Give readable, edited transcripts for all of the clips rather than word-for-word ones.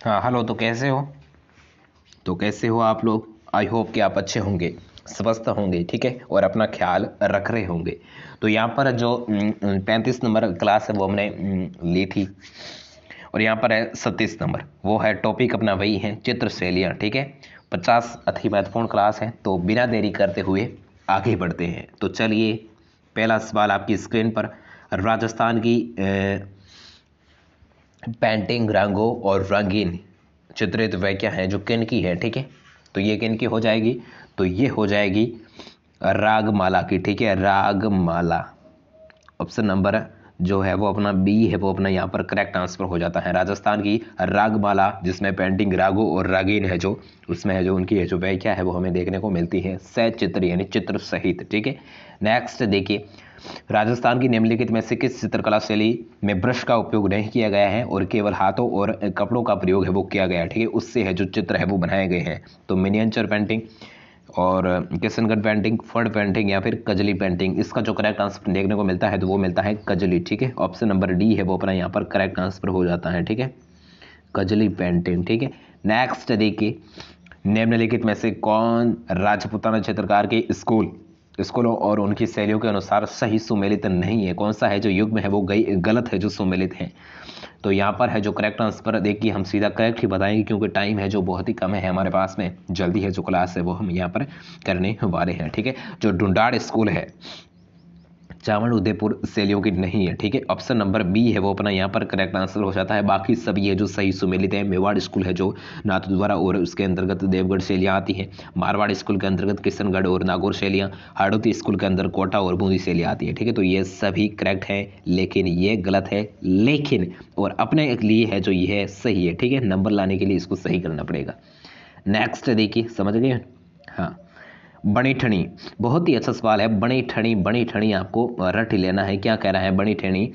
हाँ हेलो। तो कैसे हो आप लोग। आई होप कि आप अच्छे होंगे, स्वस्थ होंगे, ठीक है, और अपना ख्याल रख रहे होंगे। तो यहाँ पर जो 35 नंबर क्लास है वो हमने ली थी, और यहाँ पर है 37 नंबर। वो है टॉपिक अपना वही है, चित्र शैलियाँ, ठीक है। 50 अति महत्वपूर्ण क्लास है। तो बिना देरी करते हुए आगे बढ़ते हैं। तो चलिए, पहला सवाल आपकी स्क्रीन पर। राजस्थान की पेंटिंग रंगों और रंगीन चित्रित व्याख्या है जो किन की है, ठीक है। तो ये किन की हो जाएगी, तो ये हो जाएगी रागमाला की, ठीक है, रागमाला। ऑप्शन नंबर जो है वो अपना बी है, वो अपना यहाँ पर करेक्ट आंसर हो जाता है। राजस्थान की रागमाला, जिसमें पेंटिंग रागों और रागीन है जो, उसमें है जो उनकी है जो व्याख्या है वो हमें देखने को मिलती है सचित्र यानी चित्र सहित, ठीक है। नेक्स्ट देखिए, राजस्थान की निम्नलिखित में से किस चित्रकला शैली में ब्रश का उपयोग नहीं किया गया है और केवल हाथों और कपड़ों का प्रयोग है वो किया गया है, ठीक है। उससे है जो चित्र है वो बनाए गए हैं। तो मिनिएचर पेंटिंग और किशनगढ़ पेंटिंग, फर्ड पेंटिंग या फिर कजली पेंटिंग। इसका जो करेक्ट आंसर देखने को मिलता है तो वो मिलता है कजली, ठीक है। ऑप्शन नंबर डी है वो अपना यहाँ पर करेक्ट आंसर हो जाता है, ठीक है, कजली पेंटिंग, ठीक है। नेक्स्ट देखिए, निम्नलिखित में से कौन राजपूताना चित्रकार के स्कूलों और उनकी शैलियों के अनुसार सही सुमेलित नहीं है। कौन सा है जो युग्म है वो गलत है जो सुमेलित है। तो यहाँ पर है जो करेक्ट आंसर, देखिए हम सीधा करेक्ट ही बताएंगे क्योंकि टाइम है जो बहुत ही कम है हमारे पास में। जल्दी है जो क्लास है वो हम यहाँ पर करने वाले हैं, ठीक है। जो डुंडाड़ स्कूल है चावल उदयपुर शैलियों की नहीं है, ठीक है। ऑप्शन नंबर बी है वो अपना यहाँ पर करेक्ट आंसर हो जाता है। बाकी सभी है जो सही सुमेलित है। मेवाड़ स्कूल है जो नाथद्वारा और उसके अंतर्गत देवगढ़ शैलियाँ आती हैं। मारवाड़ स्कूल के अंतर्गत किशनगढ़ और नागौर शैलियाँ। हाड़ौती स्कूल के अंदर कोटा और बूंदी शैलियाँ आती है, ठीक है। तो ये सभी करेक्ट है, लेकिन ये गलत है, लेकिन और अपने लिए है जो ये है सही है, ठीक है। नंबर लाने के लिए इसको सही करना पड़ेगा। नेक्स्ट देखिए, समझ गए। हाँ, बनी ठनी, बहुत ही अच्छा सवाल है। बनी ठनी आपको रट लेना है। क्या कह रहा है, बनी ठनी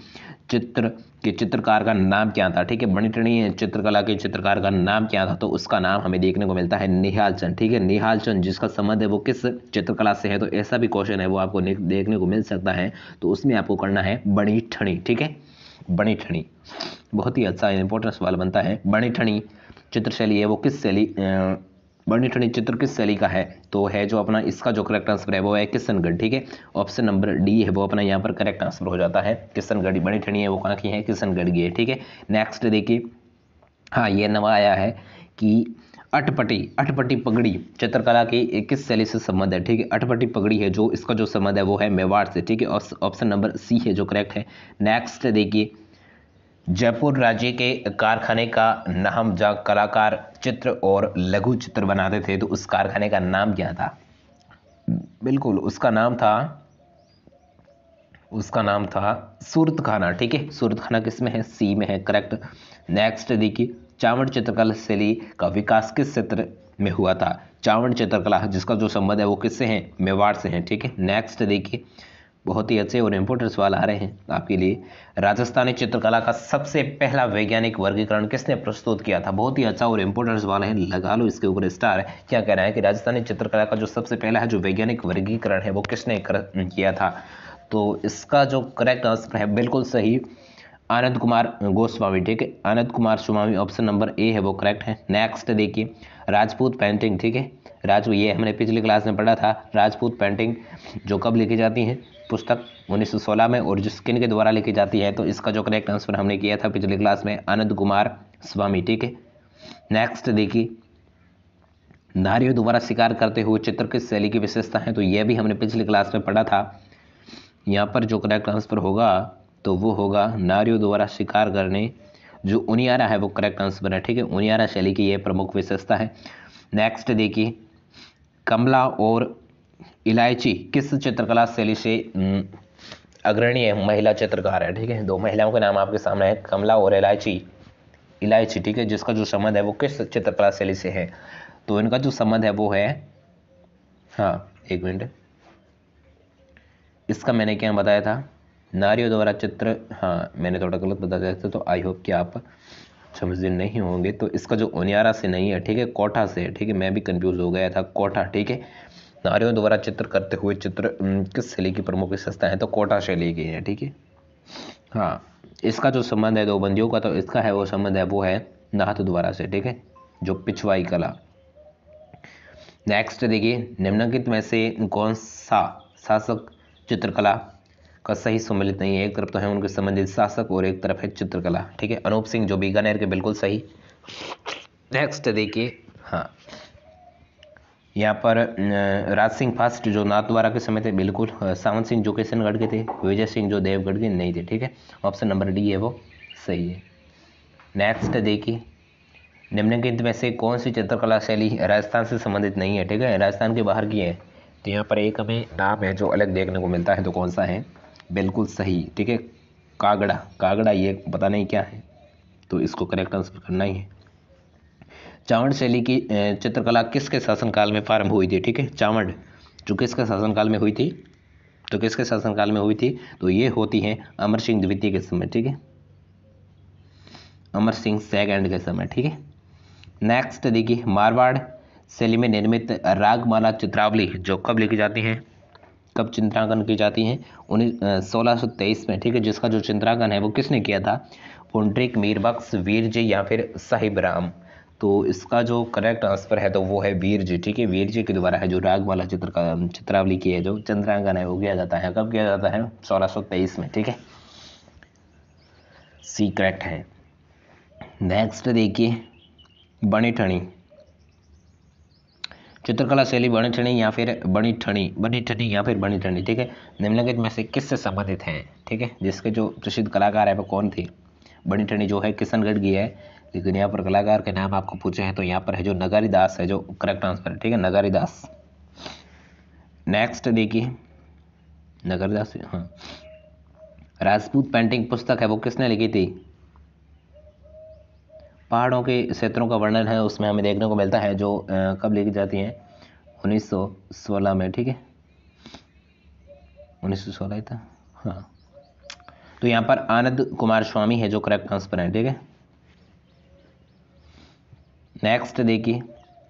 चित्र के चित्रकार का नाम क्या था, ठीक है। बनी ठनी चित्रकला के चित्रकार का नाम क्या था, तो उसका नाम हमें देखने को मिलता है निहाल चंद, ठीक है। निहाल चंद, जिसका संबंध है वो किस चित्रकला से है, तो ऐसा भी क्वेश्चन है वो आपको देखने को मिल सकता है। तो उसमें आपको करना है बनी ठनी, ठीक है। बनी ठनी बहुत ही अच्छा इंपॉर्टेंट सवाल बनता है। बनी ठनी चित्र शैली है वो किस शैली बनी ठनी चित्र किस शैली का है, तो है जो अपना इसका जो करेक्ट आंसर है वो है किशनगढ़, ठीक है। ऑप्शन नंबर डी है वो अपना यहाँ पर करेक्ट आंसर हो जाता है किशनगढ़। बनी ठनी है वो कहाँ की है, किशनगढ़ की है, ठीक है। नेक्स्ट देखिए, हाँ ये नवा आया है कि अटपटी पगड़ी चित्रकला की किस शैली से संबंध है, ठीक है। अटपटी पगड़ी है जो इसका जो संबंध है वो है मेवाड़ से, ठीक है। ऑप्शन नंबर सी है जो करेक्ट है। नेक्स्ट देखिए, जयपुर राज्य के कारखाने का नाम, जहाँ कलाकार चित्र और लघु चित्र बनाते थे, तो उस कारखाने का नाम क्या था। बिल्कुल उसका नाम था सूरत खाना, ठीक है। सूरत खाना किस में है, सी में है, करेक्ट। नेक्स्ट देखिए, चावड़ चित्रकला शैली का विकास किस क्षेत्र में हुआ था। चावड़ चित्रकला जिसका जो संबंध है वो किससे है, मेवाड़ से है, ठीक है। नेक्स्ट देखिए, बहुत ही अच्छे और इम्पोर्टेंट सवाल आ रहे हैं आपके लिए। राजस्थानी चित्रकला का सबसे पहला वैज्ञानिक वर्गीकरण किसने प्रस्तुत किया था। बहुत ही अच्छा और इम्पोर्टेंट सवाल है, लगा लो इसके ऊपर स्टार। क्या कहना है कि राजस्थानी चित्रकला का जो सबसे पहला है जो वैज्ञानिक वर्गीकरण है वो किसने किया था, तो इसका जो करेक्ट आंसर है बिल्कुल सही, आनंद कुमार गोस्वामी, ठीक है। आनंद कुमार स्वामी, ऑप्शन नंबर ए है वो करेक्ट है। नेक्स्ट देखिए, राजपूत पेंटिंग, ठीक है। ये हमने पिछली क्लास में पढ़ा था। राजपूत पेंटिंग जो कब लिखी जाती है, पुस्तक 1916 में, और जिस किन के द्वारा लिखी जाती है, तो इसका जो करेक्ट आंसर हमने किया था पिछली क्लास में, आनंद कुमार स्वामी, ठीक है। नेक्स्ट देखिए, नारियों द्वारा शिकार करते हुए चित्र किस शैली की विशेषता है, तो यह भी हमने पिछली क्लास में पढ़ा था। यहाँ पर जो करेक्ट आंसर होगा तो वो होगा नारियों द्वारा शिकार करने, जो उनियारा है वो करेक्ट आंसर है, ठीक है। उनियारा शैली की यह प्रमुख विशेषता है। नेक्स्ट देखिए, कमला और इलायची किस चित्रकला शैली से अग्रणी है महिला चित्रकार है, ठीक है। दो महिलाओं के नाम आपके सामने है, कमला और इलायची, ठीक है, जिसका जो संबंध है वो किस चित्रकला शैली से है, तो इनका जो संबंध है वो है, हाँ एक मिनट, इसका मैंने क्या बताया था, नारियों द्वारा चित्र, हाँ मैंने थोड़ा गलत बता दिया था, तो आई होप कि आप समझे नहीं होंगे। तो इसका जो उनियारा से नहीं है, ठीक है, कोटा से है, ठीक है। मैं भी कंफ्यूज हो गया था, कोटा, ठीक है। नारियों द्वारा चित्र करते हुए चित्र किस शैली की प्रमुख विशेषता है, तो कोटा शैली की है, ठीक है। हाँ, इसका जो संबंध है दो बंदियों का, तो इसका है वो संबंध है वो है नाथद्वारा से, ठीक है, जो पिछवाई कला। नेक्स्ट देखिए, निम्नलिखित में से कौन सा शासक चित्रकला का सही सम्मिलित नहीं है। एक तरफ तो है उनके संबंधित शासक और एक तरफ है चित्रकला, ठीक है। अनूप सिंह जो बीकानेर के, बिल्कुल सही। नेक्स्ट देखिए, हाँ यहाँ पर राज सिंह फास्ट जो नाथद्वारा के समय थे, बिल्कुल। सावंत सिंह जो किशनगढ़ के थे, विजय सिंह जो देवगढ़ के नहीं थे, ठीक है। ऑप्शन नंबर डी है वो सही है। नेक्स्ट देखिए, निम्नलिखित में से कौन सी चित्रकला शैली राजस्थान से संबंधित नहीं है, ठीक है, राजस्थान के बाहर की है। तो यहाँ पर एक हमें नाम है जो अलग देखने को मिलता है, तो कौन सा है, बिल्कुल सही, ठीक है, कागड़ा। कागड़ा ये पता नहीं क्या है, तो इसको करेक्ट आंसर करना ही है। चावड़ शैली की चित्रकला किसके शासनकाल में प्रारंभ हुई थी, ठीक है। चावड़ जो किसके शासनकाल में हुई थी, तो किसके शासनकाल में हुई थी, तो ये होती है अमर सिंह द्वितीय के समय, ठीक है, अमर सिंह सेकंड के समय, ठीक है। नेक्स्ट देखिए, मारवाड़ शैली में निर्मित रागमाला चित्रावली जो कब लिखी जाती है, कब चित्रांकन की जाती है, 1623 में, ठीक है। जिसका जो चित्रांकन है वो किसने किया था, पुंडरीक, मीरबख्श, वीर जी या फिर साहिब राम। तो इसका जो करेक्ट आंसर है तो वो है वीर जी, ठीक है। वीर जी के द्वारा है जो रागमाला चित्रावली की है, जो चित्रांकन है वो किया जाता है। कब किया जाता है, 1623 में, ठीक है, सी करेक्ट है। नेक्स्ट देखिए, बनीठनी चित्रकला शैली बनीठनी या फिर बनीठनी या फिर बनीठनी, ठीक है, निम्नलिखित में से किससे संबंधित है, ठीक है। जिसके जो प्रसिद्ध कलाकार है वो कौन थे। बनीठनी जो है किशनगढ़ की है, लेकिन यहाँ पर कलाकार के नाम आपको पूछे हैं तो यहाँ पर है जो नगारी दास है जो करेक्ट आंसर है, ठीक है, नगारी दास। नेक्स्ट देखिए, नगारी दास, हाँ। राजपूत पेंटिंग पुस्तक है वो किसने लिखी थी, पहाड़ों के क्षेत्रों का वर्णन है, उसमें हमें देखने को मिलता है, जो कब लिखी जाती है, 1916 में, ठीक है, 1916 था, हाँ। तो यहाँ पर आनंद कुमार स्वामी है जो करेक्ट आंसर है, ठीक है। नेक्स्ट देखिए,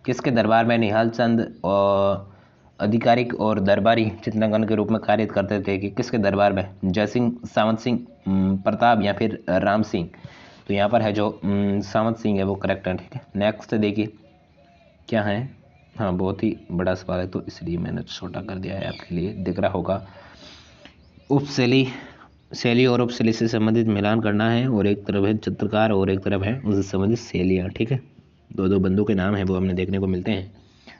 किसके दरबार में निहाल चंद और आधिकारिक और दरबारी चित्रांकन के रूप में कार्य करते थे, कि किसके दरबार में, जयसिंह, सावंत सिंह, प्रताप या फिर राम सिंह। तो यहाँ पर है जो सावंत सिंह है वो करेक्ट है, ठीक है। नेक्स्ट देखिए, क्या है, हाँ बहुत ही बड़ा सवाल है तो इसलिए मैंने छोटा कर दिया है, आपके लिए दिख रहा होगा। शैली और उपशैली से संबंधित मिलान करना है, और एक तरफ है चित्रकार और एक तरफ है उससे संबंधित शैलियाँ, ठीक है। दो बंदों के नाम है वो हमें देखने को मिलते हैं।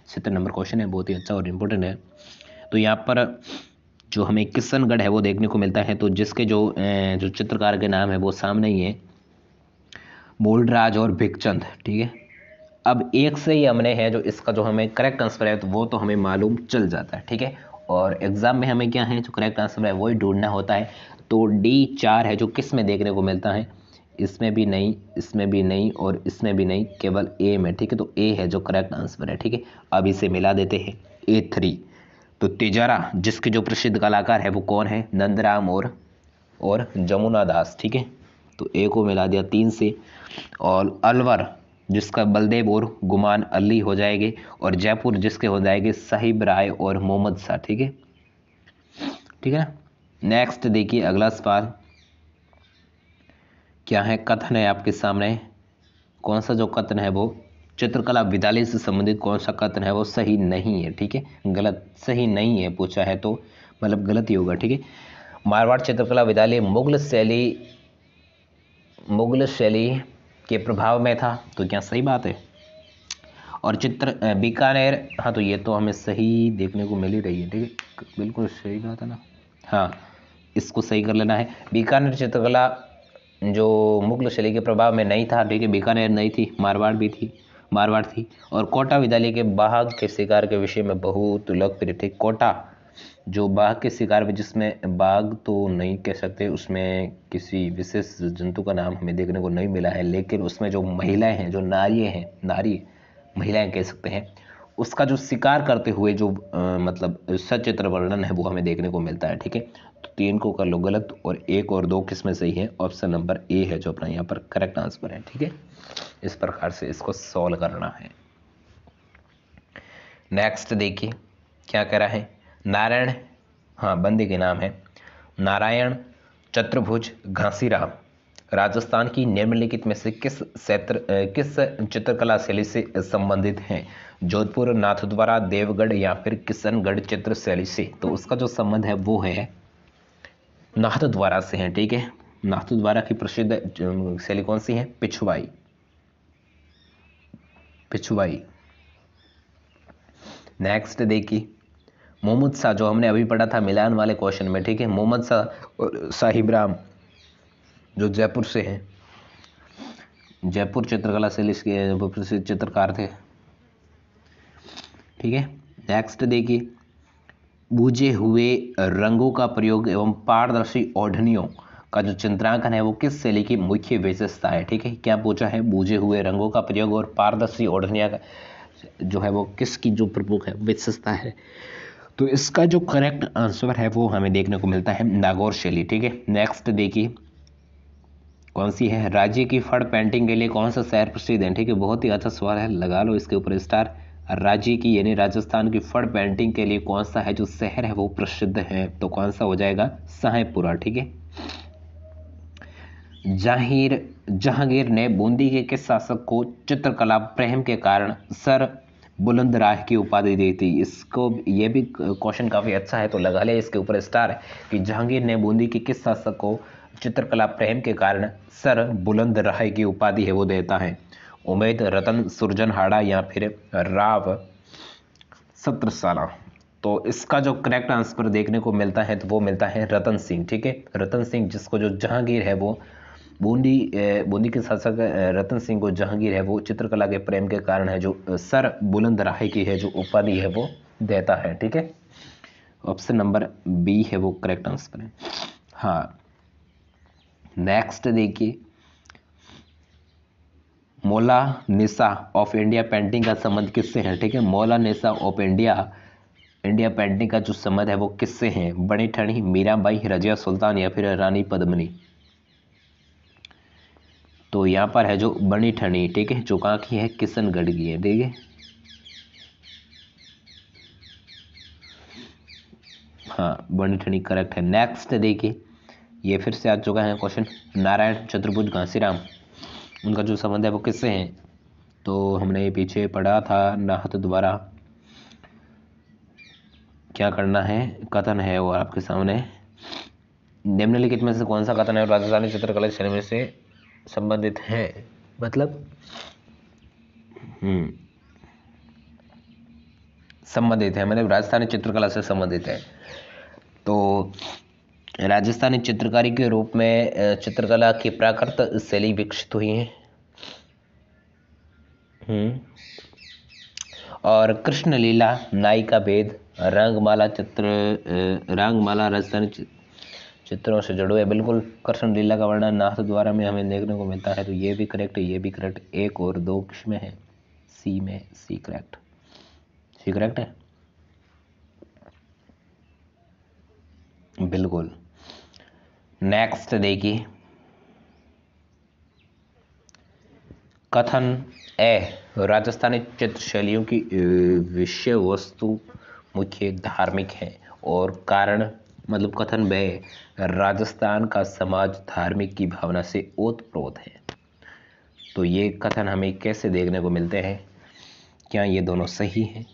70 नंबर क्वेश्चन है, बहुत ही अच्छा और इम्पोर्टेंट है। तो यहाँ पर जो हमें किशनगढ़ है वो देखने को मिलता है, तो जिसके जो चित्रकार के नाम है वो सामने ही है, मूलराज और भिकचंद, ठीक है। अब एक से ही हमने है जो इसका जो हमें करेक्ट आंसर है तो वो तो हमें मालूम चल जाता है, ठीक है। और एग्जाम में हमें क्या है जो करेक्ट आंसर है वही ढूंढना होता है। तो D4 है जो किस में देखने को मिलता है, इसमें भी नहीं, इसमें भी नहीं और इसमें भी नहीं, केवल A में, ठीक है। तो A है जो करेक्ट आंसर है, ठीक है। अब इसे मिला देते हैं, A3। तो तिजारा जिसके जो प्रसिद्ध कलाकार है वो कौन है, नंदराम और जमुना दास, ठीक है। तो A को मिला दिया 3 से। और अलवर जिसका बलदेव और गुमान अली हो जाएंगे, और जयपुर जिसके हो जाएंगे साहिब राय और मोहम्मद शाह, ठीक है, ठीक है ना। नेक्स्ट देखिए, अगला सवाल क्या है, कथन है आपके सामने। कौन सा जो कथन है वो चित्रकला विद्यालय से संबंधित कौन सा कथन है वो सही नहीं है, ठीक है, गलत, सही नहीं है पूछा है तो मतलब गलत ही होगा, ठीक है। मारवाड़ चित्रकला विद्यालय मुगल शैली के प्रभाव में था, तो क्या सही बात है। और बीकानेर, हाँ तो ये तो हमें सही देखने को मिल ही रही है, ठीक है, बिल्कुल सही बात है ना, हाँ इसको सही कर लेना है। बीकानेर चित्रकला जो मुगल शैली के प्रभाव में नहीं था, ठीक है, बीकानेर नहीं थी, मारवाड़ थी। और कोटा विद्यालय के बाघ के शिकार के विषय में बहुत लोकप्रिय थे। कोटा जो बाघ के शिकार में, जिसमें बाघ तो नहीं कह सकते, उसमें किसी विशेष जंतु का नाम हमें देखने को नहीं मिला है, लेकिन उसमें जो महिलाएं हैं, जो नारी महिलाएं कह सकते हैं, उसका जो शिकार करते हुए जो मतलब सचित्र वर्णन है वो हमें देखने को मिलता है, ठीक है। तो 3 को कर लो गलत, और 1 और 2 किसमें सही है, ऑप्शन नंबर A है जो अपना यहाँ पर करेक्ट आंसर है, ठीक है। इस प्रकार से इसको सॉल्व करना है। नेक्स्ट देखिए क्या कह रहा है, नारायण, हाँ बंदे के नाम है, नारायण चतुर्भुज घासीराम राजस्थान की निम्नलिखित में से किस चित्रकला शैली से संबंधित हैं? जोधपुर, नाथद्वारा, देवगढ़ या फिर किशनगढ़ चित्र शैली से। तो उसका जो संबंध है वो है नाथद्वारा से है, ठीक है। नाथद्वारा की प्रसिद्ध शैली कौन सी है? पिछवाई। पिछवाई। नेक्स्ट देखिए, मोहम्मद शाह, जो हमने अभी पढ़ा था मिलान वाले क्वेश्चन में, ठीक है। मोहम्मद शाह और साहिब राम जो जयपुर से हैं, जयपुर चित्रकला शैली के प्रसिद्ध चित्रकार थे, ठीक है। नेक्स्ट देखिए, बूझे हुए रंगों का प्रयोग एवं पारदर्शी ओढ़नियों का जो चित्रांकन है वो किस शैली की मुख्य विशेषता है? ठीक है, क्या पूछा है? बूझे हुए रंगों का प्रयोग और पारदर्शी ओढ़निया का जो है वो किसकी जो प्रमुख है विशेषता है? तो इसका जो करेक्ट आंसर है वो हमें देखने को मिलता है नागौर शैली, ठीक है। नेक्स्ट देखिए, कौन सी है? राज्य की फड़ पेंटिंग के लिए कौन सा शहर प्रसिद्ध है? ठीक है, बहुत ही अच्छा सवाल है, लगा लो इसके ऊपर स्टार। राज्य की यानी राजस्थान की फड़ पेंटिंग के लिए कौन सा है जो शहर है वो प्रसिद्ध है? तो कौन सा हो जाएगा? साहेबपुरा, ठीक है। जहांगीर ने बूंदी के किस शासक को चित्रकला प्रेम के कारण सर बुलंद राह की उपाधि दी थी? इसको ये भी क्वेश्चन काफी अच्छा है, तो लगा ले इसके ऊपर स्टार कि जहांगीर ने बूंदी के किस शासक को चित्रकला प्रेम के कारण सर बुलंद राह की उपाधि है वो देता है? उमेद, रतन, सुरजनहाड़ा या फिर राव सत्रसाला। तो इसका जो करेक्ट आंसर देखने को मिलता है तो वो मिलता है रतन सिंह, ठीक है। रतन सिंह, जिसको जो जहांगीर है वो बूंदी के शासक रतन सिंह को जहांगीर है वो चित्रकला के प्रेम के कारण है जो सर बुलंद राह की है जो उपाधि है वो देता है, ठीक है। ऑप्शन नंबर बी है वो करेक्ट आंसर है। हाँ, नेक्स्ट देखिए, मोनालिसा ऑफ इंडिया पेंटिंग का संबंध किससे है? ठीक है, मोनालिसा ऑफ इंडिया पेंटिंग का जो संबंध है वो किससे है? बड़ी ठनी, मीराबाई, रजिया सुल्तान या फिर रानी पद्मिनी। तो यहाँ पर है जो बनी ठनी, ठीक है, जो कहाँ की है? किशनगढ़ की है, ठीक है। हाँ, बनी ठनी करेक्ट है। नेक्स्ट देखिए, ये फिर से आ चुका है क्वेश्चन, नारायण, चतुर्भुज, घासीराम, उनका जो संबंध है वो किससे है? तो हमने ये पीछे पढ़ा था, नाथद्वारा। क्या करना है? कथन है वो आपके सामने, निम्नलिखित में से कौन सा कथन है राजस्थानी चित्रकला शैली में से संबंधित है? मतलब संबंधित है, मतलब राजस्थानी चित्रकला से संबंधित है। तो राजस्थानी चित्रकारी के रूप में चित्रकला की प्राकृत शैली विकसित हुई है। और कृष्ण लीला, नायिका भेद, रंगमाला राजस्थानी चित्रों से जुड़े हुए। बिल्कुल, कृष्ण लीला का वर्णन नाथद्वारा में हमें देखने को मिलता है, तो ये भी करेक्ट है, ये भी करेक्ट। एक और दो किसमें है? सी में, सी करेक्ट, सी करेक्ट है, बिल्कुल। नेक्स्ट देखिए, कथन ए, राजस्थानी चित्र शैलियों की विषय वस्तु मुख्य धार्मिक है और कारण, मतलब कथन बे, राजस्थान का समाज धार्मिक की भावना से ओतप्रोत है। तो ये कथन हमें कैसे देखने को मिलते हैं? क्या ये दोनों सही हैं?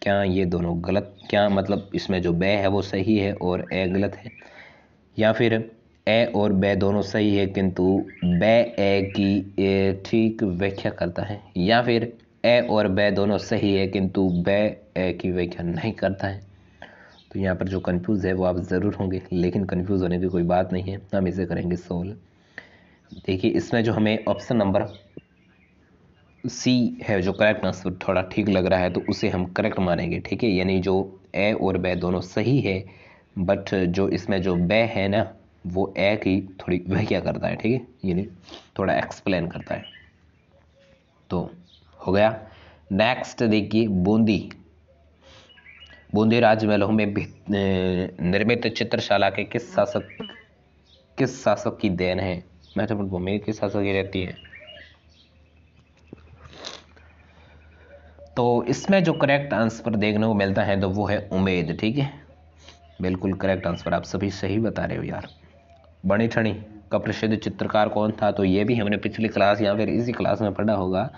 क्या ये दोनों गलत? क्या मतलब इसमें जो बे है वो सही है और ए गलत है? या फिर ए और बे दोनों सही है किंतु बे ए की ठीक व्याख्या करता है? या फिर ए और बे दोनों सही है किंतु बे ए की व्याख्या नहीं करता है? तो यहाँ पर जो कंफ्यूज है वो आप ज़रूर होंगे, लेकिन कंफ्यूज होने की कोई बात नहीं है, हम इसे करेंगे सोल्व। देखिए, इसमें जो हमें ऑप्शन नंबर सी है जो करेक्ट आंसर थोड़ा ठीक लग रहा है, तो उसे हम करेक्ट मानेंगे, ठीक है। यानी जो ए और बे दोनों सही है, बट जो इसमें जो बे है ना वो ए की थोड़ी व्याख्या करता है, ठीक है, यानी थोड़ा एक्सप्लेन करता है। तो हो गया। नेक्स्ट देखिए, बूंदी राजमहलों में निर्मित चित्रशाला के किस शासक की देन है? महत्वपूर्ण भूमिका किस शासक की रहती है? तो इसमें जो करेक्ट आंसर देखने को मिलता है तो वो है उमेद, ठीक है, बिल्कुल करेक्ट आंसर। आप सभी सही बता रहे हो यार। बनी ठनी का प्रसिद्ध चित्रकार कौन था? तो ये भी हमने पिछली क्लास या फिर इसी क्लास में पढ़ा होगा।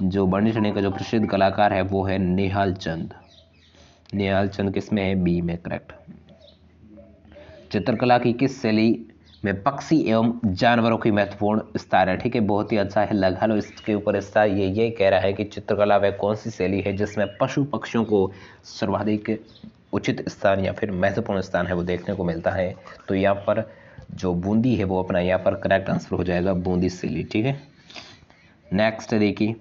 जो बनी ठनी का जो प्रसिद्ध कलाकार है वो है निहाल चंद। निहाल चंद किसमें है? बी में, करेक्ट। चित्रकला की किस शैली में पक्षी एवं जानवरों की महत्वपूर्ण स्थान है? ठीक है, बहुत ही अच्छा है, लगा लो इसके ऊपर स्थान। ये कह रहा है कि चित्रकला वह कौन सी शैली है जिसमें पशु पक्षियों को सर्वाधिक उचित स्थान या फिर महत्वपूर्ण स्थान है वो देखने को मिलता है। तो यहाँ पर जो बूंदी है वो अपना यहाँ पर करेक्ट आंसर हो जाएगा, बूंदी शैली। ठीक है, नेक्स्ट देखिए,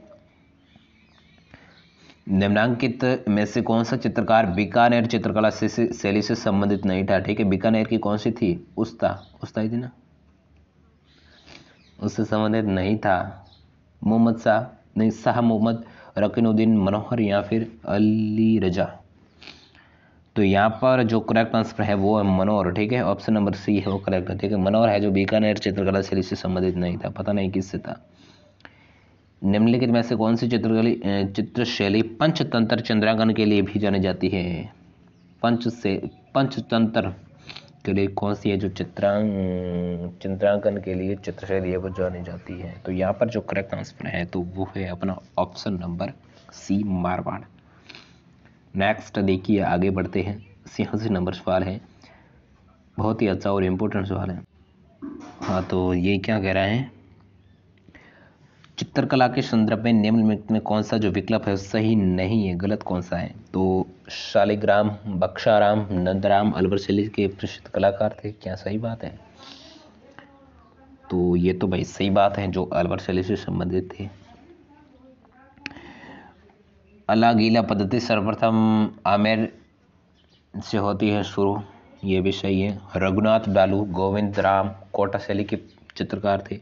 निम्नांकित में से कौन सा चित्रकार बीकानेर चित्रकला शैली से संबंधित नहीं था? ठीक है, बीकानेर की कौन सी थी? उस्ता ही थी ना, उससे संबंधित नहीं था। मोहम्मद शाह, नहीं, शाह मोहम्मद, रकीनुद्दीन मनोहर या फिर अली रजा। तो यहाँ पर जो करेक्ट आंसर है वो है मनोहर। ठीक है, ऑप्शन नंबर सी है वो करेक्ट है। ठीक है, मनोहर है जो बीकानेर चित्रकला शैली से संबंधित नहीं था, पता नहीं किससे था। निम्नलिखित में से कौन सी चित्रशैली पंचतंत्र चित्रांकन के लिए भी जानी जाती है? पंचतंत्र के लिए कौन सी है जो चित्रांकन के लिए चित्रशैली है वो जानी जाती है? तो यहाँ पर जो करेक्ट आंसर है तो वो है अपना option number C, Marwar. Next देखिए, आगे बढ़ते हैं। 86 नंबर सवाल है, बहुत ही अच्छा और इम्पोर्टेंट सवाल है। हाँ, तो ये क्या कह रहा है, चित्रकला के संदर्भ में निम्नलिखित में कौन सा जो विकल्प है सही नहीं है, गलत कौन सा है? तो शालिग्राम, बख्शाराम, नंदराम अलवर शैली के प्रसिद्ध कलाकार थे, क्या सही बात है? तो ये तो भाई सही बात है, जो अलवर शैली से संबंधित थे। अला गीला पद्धति सर्वप्रथम आमेर से होती है शुरू, ये भी सही है। रघुनाथ डालू गोविंद राम कोटा शैली के चित्रकार थे,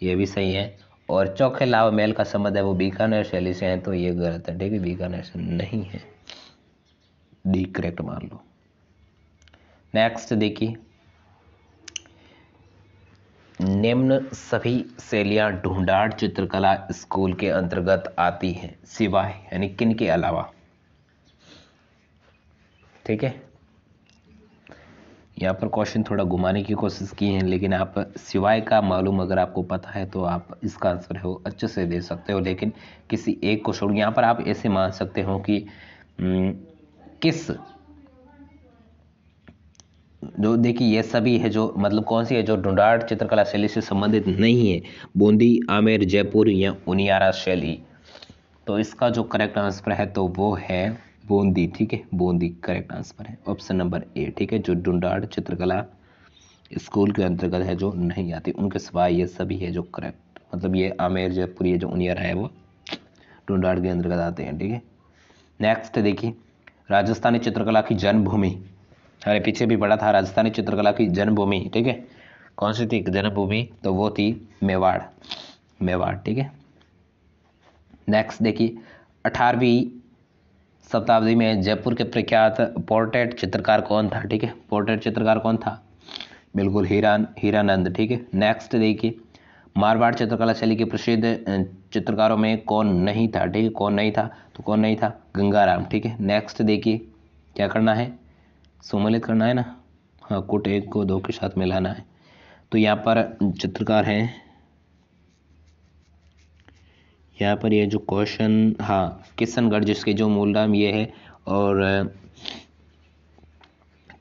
ये भी सही है। और चौखे लाव महल का संबंध है वो बीकानेर शैली से है, तो ये गलत है। ठीक है, बीकानेर से नहीं है, डी करेक्ट मान लो। नेक्स्ट देखिए, निम्न सभी शैलियां ढूंढाड़ चित्रकला स्कूल के अंतर्गत आती हैं सिवाय, यानी किन के अलावा? ठीक है, यहाँ पर क्वेश्चन थोड़ा घुमाने की कोशिश की है, लेकिन आप सिवाय का मालूम अगर आपको पता है तो आप इसका आंसर है वो अच्छे से दे सकते हो। लेकिन किसी एक को छोड़, यहाँ पर आप ऐसे मान सकते हो कि किस, जो देखिए ये सभी है जो मतलब कौन सी है जो ढूंढाड़ चित्रकला शैली से संबंधित नहीं है, बूंदी, आमेर, जयपुर या उनियारा शैली। तो इसका जो करेक्ट आंसर है तो वो है बूंदी। ठीक है, बूंदी करेक्ट आंसर है, ऑप्शन नंबर ए। ठीक है, जो ढूंढाड़ चित्रकला स्कूल के अंतर्गत है जो नहीं आती, उनके सिवाय ये सभी है जो करेक्ट, मतलब ये आमेर, जयपुर, ये जो उनियारा है वो ढूंढाड़ के अंतर्गत आते हैं। ठीक है, नेक्स्ट देखिए, राजस्थानी चित्रकला की जन्मभूमि, अरे पीछे भी पढ़ा था, राजस्थानी चित्रकला की जन्मभूमि। ठीक है, कौन सी थी जन्मभूमि? तो वो थी मेवाड़, मेवाड़। ठीक है, नेक्स्ट देखिए, 18वीं शताब्दी में जयपुर के प्रख्यात पोर्ट्रेट चित्रकार कौन था? ठीक है, पोर्ट्रेट चित्रकार कौन था? बिल्कुल हीरानंद। ठीक है, नेक्स्ट देखिए, मारवाड़ चित्रकला शैली के प्रसिद्ध चित्रकारों में कौन नहीं था? ठीक है, कौन नहीं था? तो कौन नहीं था? गंगाराम। ठीक है, नेक्स्ट देखिए, क्या करना है? सम्मिलित करना है ना, हाँ, कुट एक को दो के साथ मिलाना है। तो यहाँ पर चित्रकार हैं, यहाँ पर ये जो क्वेश्चन, हाँ, किशनगढ़ जिसके जो मूल नाम ये है, और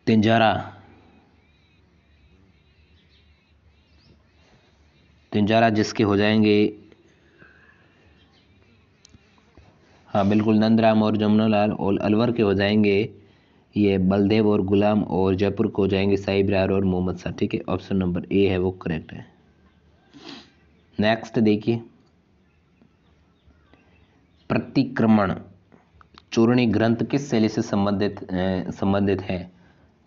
तिंजारा जिसके हो जाएंगे, हाँ बिल्कुल, नंदराम और जमुनालाल, और अलवर के हो जाएंगे ये बलदेव और गुलाम, और जयपुर को हो जाएंगे साहिब रार और मोहम्मद शाह। ठीक है, ऑप्शन नंबर ए है वो करेक्ट है। नेक्स्ट देखिए, प्रतिक्रमण चूर्णी ग्रंथ किस शैली से संबंधित है?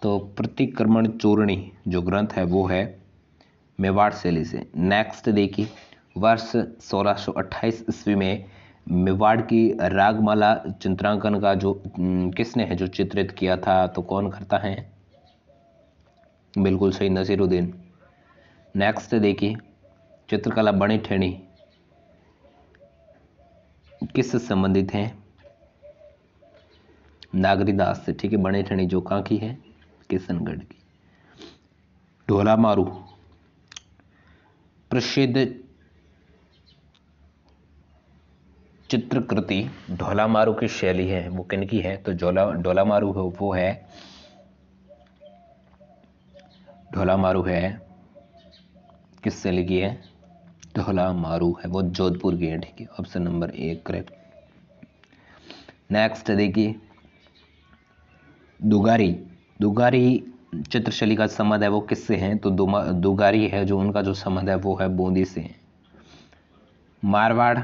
तो प्रतिक्रमण चूर्णी जो ग्रंथ है वो है मेवाड़ शैली से। नेक्स्ट देखिए, वर्ष 1628 ईस्वी में मेवाड़ की रागमाला चित्रांकन का जो किसने है जो चित्रित किया था? तो कौन करता है? बिल्कुल सही, नसीरुद्दीन। नेक्स्ट देखिए, चित्रकला बनी ठेनी किससे संबंधित है? नागरीदास से। ठीक है, बनी ठेनी जो कहाँ की है? किशनगढ़ की। ढोला मारू प्रसिद्ध चित्रकृति ढोलामारू की शैली है वो किनकी है? तो ढोलामारू वो है, ढोलामारू है किस शैली की है? ढोलामारू है वो जोधपुर की है, ठीक है। Option number 1 correct. नेक्स्ट देखिए, दुगारी। दुगारी चित्रशैली का संबंध है वो किससे है? तो दुगारी है जो उनका जो संबंध है वो है बूंदी से है। मारवाड़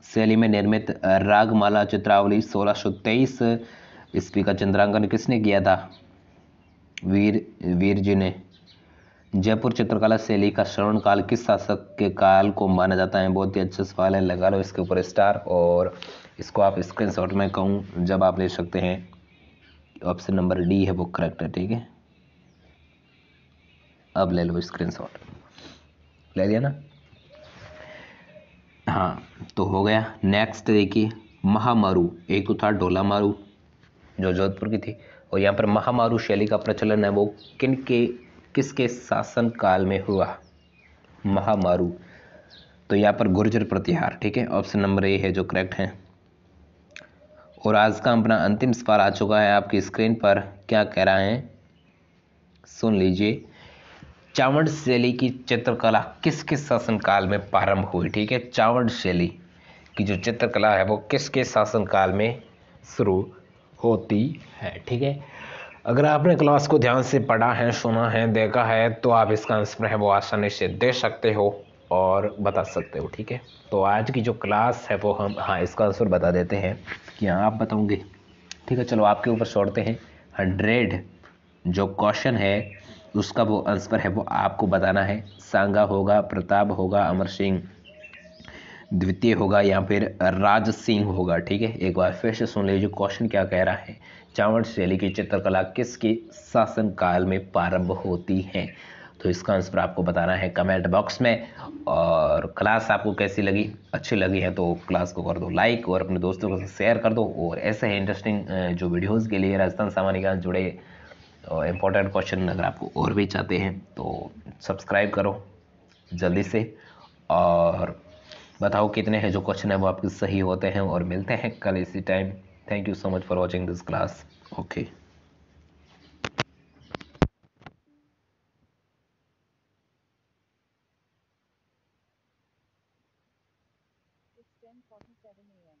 शैली में निर्मित रागमाला चित्रावली 1623 ईस्वी का चित्रांकन किसने किया था? वीर जी ने। जयपुर चित्रकला शैली का श्रवण काल किस शासक के काल को माना जाता है? बहुत ही अच्छा सवाल है, लगा लो इसके ऊपर स्टार और इसको आप स्क्रीनशॉट में कहूँ जब आप ले सकते हैं। ऑप्शन नंबर डी है वो करेक्ट है, ठीक है। अब ले लो स्क्रीनशॉट, ले लिया ना? हाँ तो हो गया। नेक्स्ट देखिए, महामारू। एक तो था ढोलामारू जो जोधपुर की थी, और यहाँ पर महामारू शैली का प्रचलन है वो किसके शासन काल में हुआ? महामारू, तो यहाँ पर गुर्जर प्रतिहार, ठीक है। ऑप्शन नंबर ए है जो करेक्ट है। और आज का अपना अंतिम सवाल आ चुका है आपकी स्क्रीन पर, क्या कह रहा है सुन लीजिए। चावड़ शैली की चित्रकला किसके शासनकाल में प्रारंभ हुई? ठीक है, चावड़ शैली की जो चित्रकला है वो किसके शासनकाल में शुरू होती है? ठीक है, अगर आपने क्लास को ध्यान से पढ़ा है, सुना है, देखा है तो आप इसका आंसर है वो आसानी से दे सकते हो और बता सकते हो, ठीक है। तो आज की जो क्लास है वो हम इसका आंसर बता देते हैं कि आप बताओगे, ठीक है। चलो आपके ऊपर छोड़ते हैं। 100 जो क्वेश्चन है उसका वो आंसर है वो आपको बताना है। सांगा होगा, प्रताप होगा, अमर सिंह द्वितीय होगा या फिर राज सिंह होगा, ठीक है। एक बार फिर से सुन लीजिए क्वेश्चन क्या कह रहा है। चावड़ शैली की चित्रकला किसके शासन काल में प्रारंभ होती है? तो इसका आंसर आपको बताना है कमेंट बॉक्स में। और क्लास आपको कैसी लगी? अच्छी लगी है तो क्लास को कर दो लाइक और अपने दोस्तों के साथ शेयर कर दो। और ऐसे ही इंटरेस्टिंग जो वीडियोज़ के लिए राजस्थान सामान्य ज्ञान जुड़े इम्पोर्टेंट क्वेश्चन अगर आपको और भी चाहते हैं तो सब्सक्राइब करो जल्दी से और बताओ कितने हैं जो क्वेश्चन है वो आपके सही होते हैं। और मिलते हैं कल इसी time. Thank you so much for watching this class. Okay. It's 10:47 a.m.